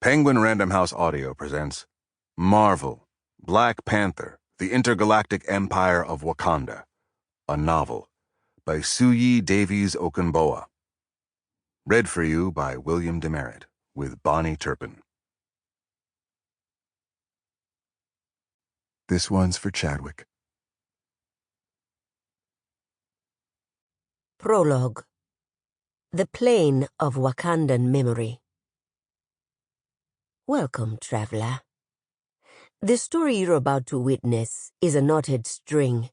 Penguin Random House Audio presents Marvel, Black Panther, the Intergalactic Empire of Wakanda, a novel by Suyi Davies Okungbowa. Read for you by William Demerit with Bonnie Turpin. This one's for Chadwick. Prologue. The Plane of Wakandan Memory. Welcome, traveler. The story you're about to witness is a knotted string.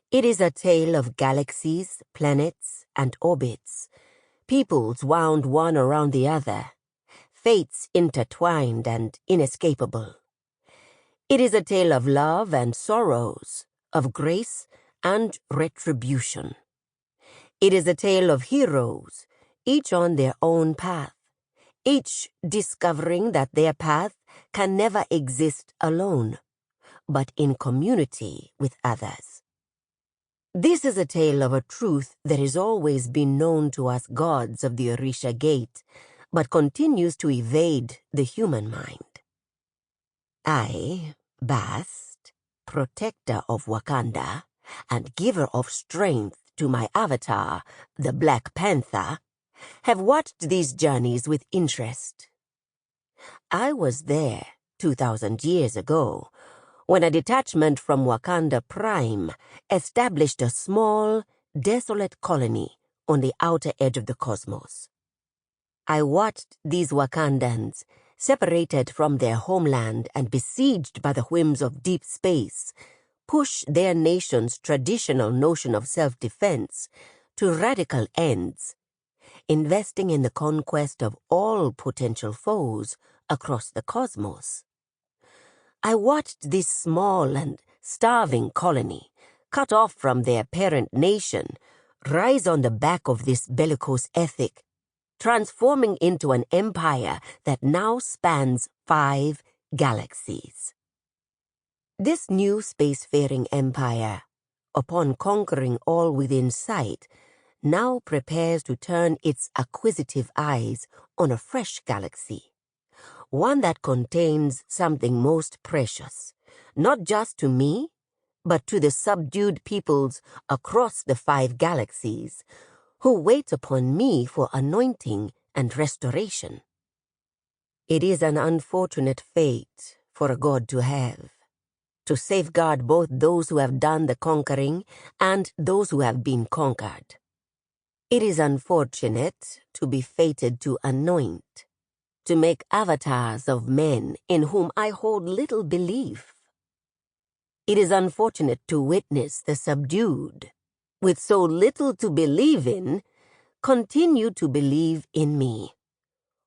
It is a tale of galaxies, planets, and orbits, peoples wound one around the other, fates intertwined and inescapable. It is a tale of love and sorrows, of grace and retribution. It is a tale of heroes, each on their own path, each discovering that their path can never exist alone, but in community with others. This is a tale of a truth that has always been known to us gods of the Orisha Gate, but continues to evade the human mind. I, Bast, protector of Wakanda, and giver of strength to my avatar, the Black Panther, have watched these journeys with interest. I was there 2,000 years ago, when a detachment from Wakanda Prime established a small, desolate colony on the outer edge of the cosmos. I watched these Wakandans, separated from their homeland and besieged by the whims of deep space, push their nation's traditional notion of self-defense to radical ends, investing in the conquest of all potential foes across the cosmos. I watched this small and starving colony, cut off from their parent nation, rise on the back of this bellicose ethic, transforming into an empire that now spans 5 galaxies. This new spacefaring empire, upon conquering all within sight, now prepares to turn its acquisitive eyes on a fresh galaxy, one that contains something most precious, not just to me, but to the subdued peoples across the 5 galaxies, who wait upon me for anointing and restoration. It is an unfortunate fate for a god to have, to safeguard both those who have done the conquering and those who have been conquered. It is unfortunate to be fated to anoint, to make avatars of men in whom I hold little belief. It is unfortunate to witness the subdued, with so little to believe in, continue to believe in me,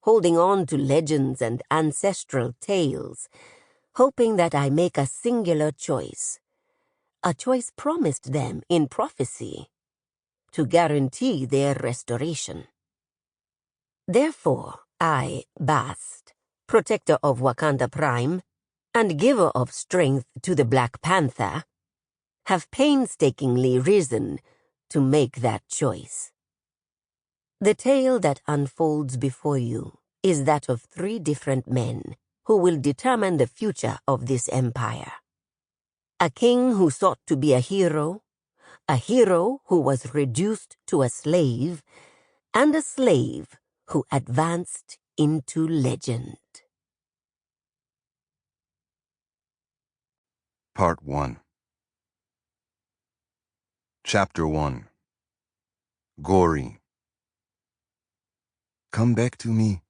holding on to legends and ancestral tales, hoping that I make a singular choice, a choice promised them in prophecy, to guarantee their restoration. Therefore, I, Bast, protector of Wakanda Prime, and giver of strength to the Black Panther, have painstakingly risen to make that choice. The tale that unfolds before you is that of 3 different men who will determine the future of this empire. A king who sought to be a hero who was reduced to a slave, and a slave who advanced into legend. Part 1. Chapter 1. Gory. "Come back to me,"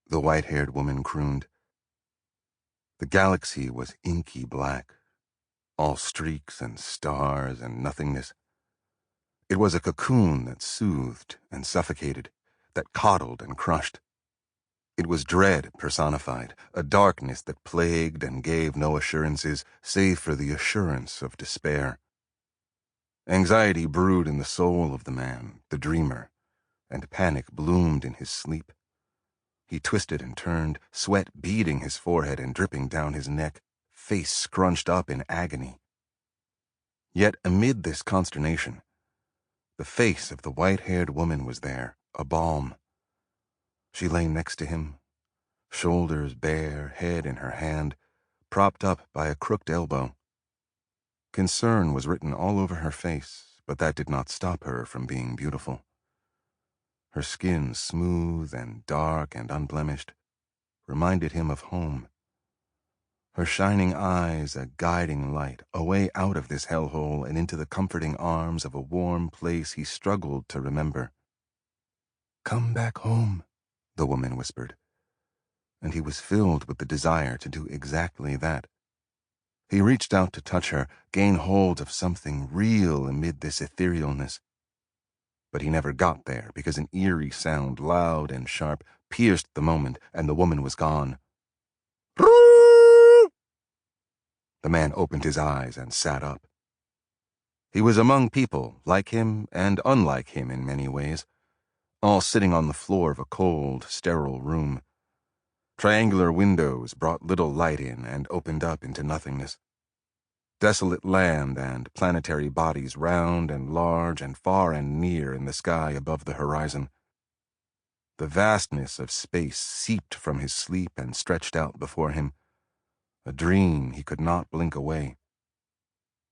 the white-haired woman crooned. The galaxy was inky black, all streaks and stars and nothingness. It was a cocoon that soothed and suffocated, that coddled and crushed. It was dread personified, a darkness that plagued and gave no assurances save for the assurance of despair. Anxiety brewed in the soul of the man, the dreamer, and panic bloomed in his sleep. He twisted and turned, sweat beading his forehead and dripping down his neck, face scrunched up in agony. Yet amid this consternation, the face of the white-haired woman was there, a balm. She lay next to him, shoulders bare, head in her hand, propped up by a crooked elbow. Concern was written all over her face, but that did not stop her from being beautiful. Her skin, smooth and dark and unblemished, reminded him of home. Her shining eyes a guiding light, a way out of this hellhole and into the comforting arms of a warm place he struggled to remember. "Come back home," the woman whispered, and he was filled with the desire to do exactly that. He reached out to touch her, gain hold of something real amid this etherealness. But he never got there because an eerie sound, loud and sharp, pierced the moment, and the woman was gone. The man opened his eyes and sat up. He was among people, like him and unlike him in many ways, all sitting on the floor of a cold, sterile room. Triangular windows brought little light in and opened up into nothingness. Desolate land and planetary bodies round and large and far and near in the sky above the horizon. The vastness of space seeped from his sleep and stretched out before him, a dream he could not blink away.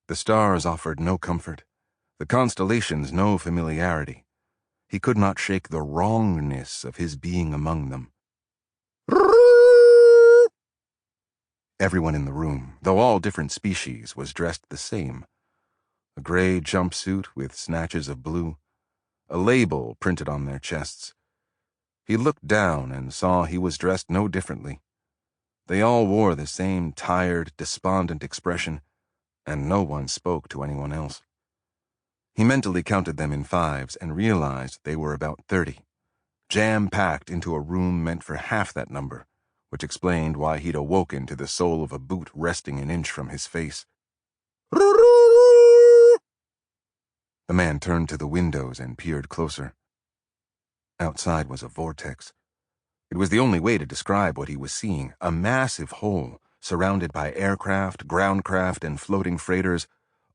The stars offered no comfort, the constellations no familiarity. He could not shake the wrongness of his being among them. Everyone in the room, though all different species, was dressed the same. A gray jumpsuit with snatches of blue, a label printed on their chests. He looked down and saw he was dressed no differently. They all wore the same tired, despondent expression, and no one spoke to anyone else. He mentally counted them in fives and realized they were about 30, jam-packed into a room meant for half that number, which explained why he'd awoken to the sole of a boot resting an inch from his face. The man turned to the windows and peered closer. Outside was a vortex. It was the only way to describe what he was seeing, a massive hole surrounded by aircraft, groundcraft, and floating freighters,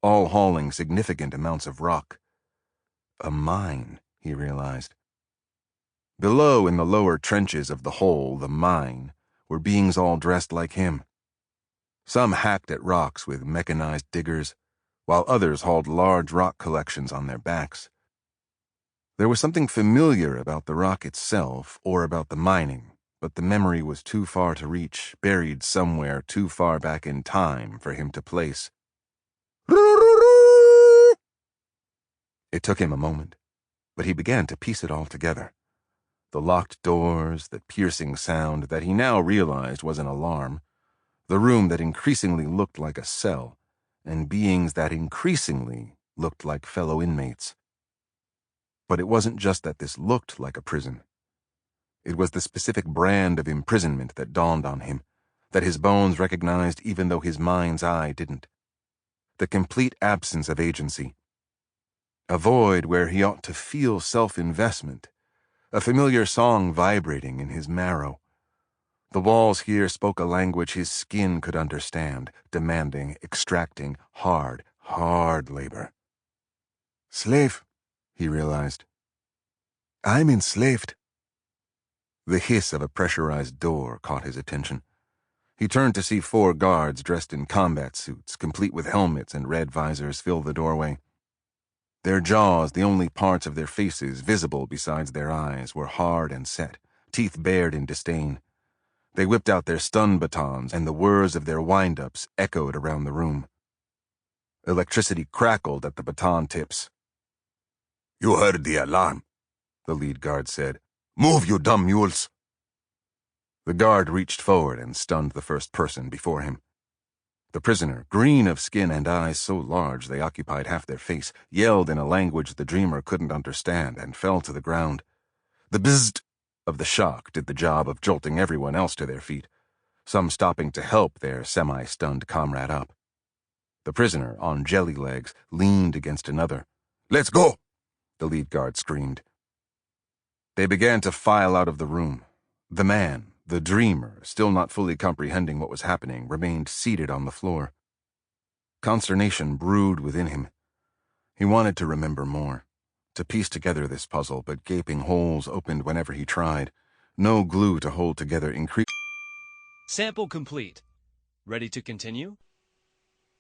all hauling significant amounts of rock. A mine, he realized. Below, in the lower trenches of the hole, the mine, were beings all dressed like him. Some hacked at rocks with mechanized diggers, while others hauled large rock collections on their backs. There was something familiar about the rock itself or about the mining, but the memory was too far to reach, buried somewhere too far back in time for him to place. It took him a moment, but he began to piece it all together. The locked doors, the piercing sound that he now realized was an alarm, the room that increasingly looked like a cell, and beings that increasingly looked like fellow inmates. But it wasn't just that this looked like a prison. It was the specific brand of imprisonment that dawned on him, that his bones recognized even though his mind's eye didn't. The complete absence of agency. A void where he ought to feel self-investment, a familiar song vibrating in his marrow. The walls here spoke a language his skin could understand, demanding, extracting, hard labor. Slave, he realized. I'm enslaved. The hiss of a pressurized door caught his attention. He turned to see 4 guards dressed in combat suits, complete with helmets and red visors, fill the doorway. Their jaws, the only parts of their faces visible besides their eyes, were hard and set, teeth bared in disdain. They whipped out their stun batons, and the whirs of their wind-ups echoed around the room. Electricity crackled at the baton tips. "You heard the alarm," the lead guard said. "Move, you dumb mules!" The guard reached forward and stunned the first person before him. The prisoner, green of skin and eyes so large they occupied half their face, yelled in a language the dreamer couldn't understand and fell to the ground. The bzzzt of the shock did the job of jolting everyone else to their feet, some stopping to help their semi-stunned comrade up. The prisoner, on jelly legs, leaned against another. "Let's go!" the lead guard screamed. They began to file out of the room. The man, the dreamer, still not fully comprehending what was happening, remained seated on the floor. Consternation brewed within him. He wanted to remember more, to piece together this puzzle, but gaping holes opened whenever he tried. No glue to hold together increased. Sample complete. Ready to continue?